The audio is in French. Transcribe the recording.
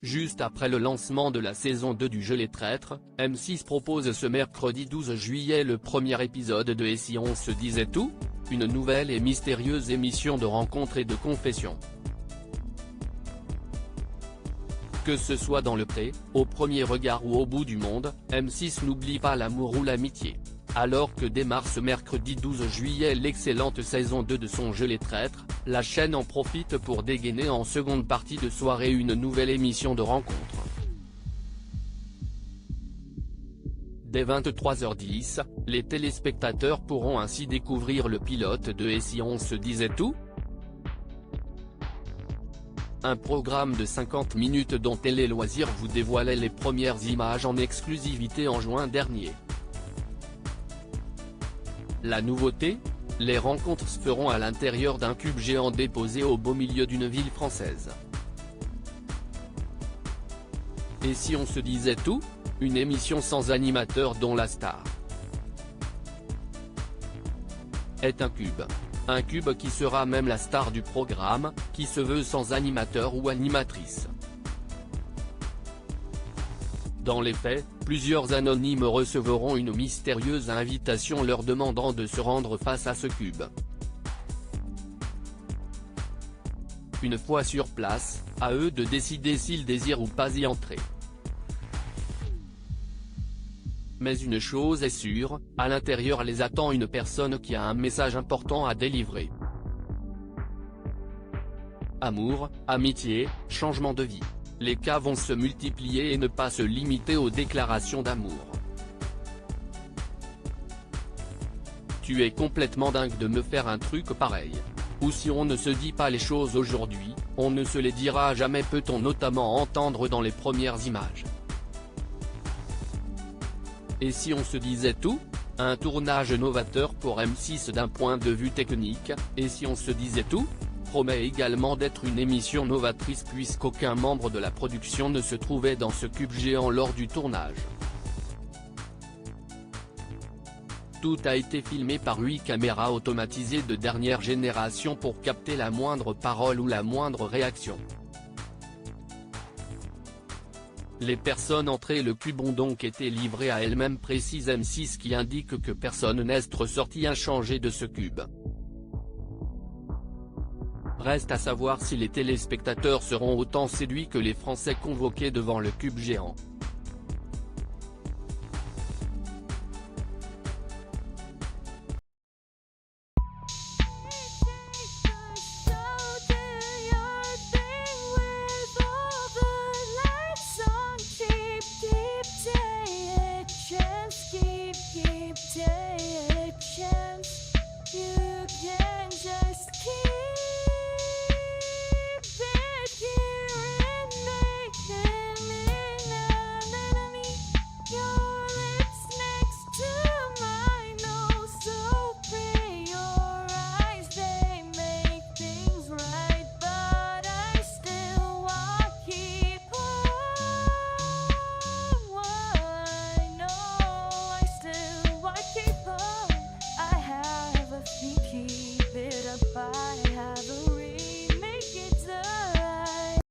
Juste après le lancement de la saison 2 du jeu Les Traîtres, M6 propose ce mercredi 12 juillet le premier épisode de Et si on se disait tout, une nouvelle et mystérieuse émission de rencontres et de confessions. Que ce soit dans le pré, au premier regard ou au bout du monde, M6 n'oublie pas l'amour ou l'amitié. Alors que démarre ce mercredi 12 juillet l'excellente saison 2 de son jeu Les Traîtres, la chaîne en profite pour dégainer en seconde partie de soirée une nouvelle émission de rencontre. Dès 23h10, les téléspectateurs pourront ainsi découvrir le pilote de Et si on se disait tout ? Un programme de 50 minutes dont Télé Loisirs vous dévoilait les premières images en exclusivité en juin dernier. La nouveauté ? Les rencontres se feront à l'intérieur d'un cube géant déposé au beau milieu d'une ville française. Et si on se disait tout ? Une émission sans animateur dont la star est un cube. Un cube qui sera même la star du programme, qui se veut sans animateur ou animatrice. Dans les faits, plusieurs anonymes recevront une mystérieuse invitation leur demandant de se rendre face à ce cube. Une fois sur place, à eux de décider s'ils désirent ou pas y entrer. Mais une chose est sûre, à l'intérieur les attend une personne qui a un message important à délivrer. Amour, amitié, changement de vie. Les cas vont se multiplier et ne pas se limiter aux déclarations d'amour. Tu es complètement dingue de me faire un truc pareil. Ou si on ne se dit pas les choses aujourd'hui, on ne se les dira jamais, peut-on notamment entendre dans les premières images. Et si on se disait tout ? Un tournage novateur pour M6 d'un point de vue technique, Et si on se disait tout ? Promet également d'être une émission novatrice puisqu'aucun membre de la production ne se trouvait dans ce cube géant lors du tournage. Tout a été filmé par 8 caméras automatisées de dernière génération pour capter la moindre parole ou la moindre réaction. Les personnes entrées le cube ont donc été livrées à elles-mêmes, précise M6 qui indique que personne n'est ressorti inchangé de ce cube. Reste à savoir si les téléspectateurs seront autant séduits que les Français convoqués devant le cube géant.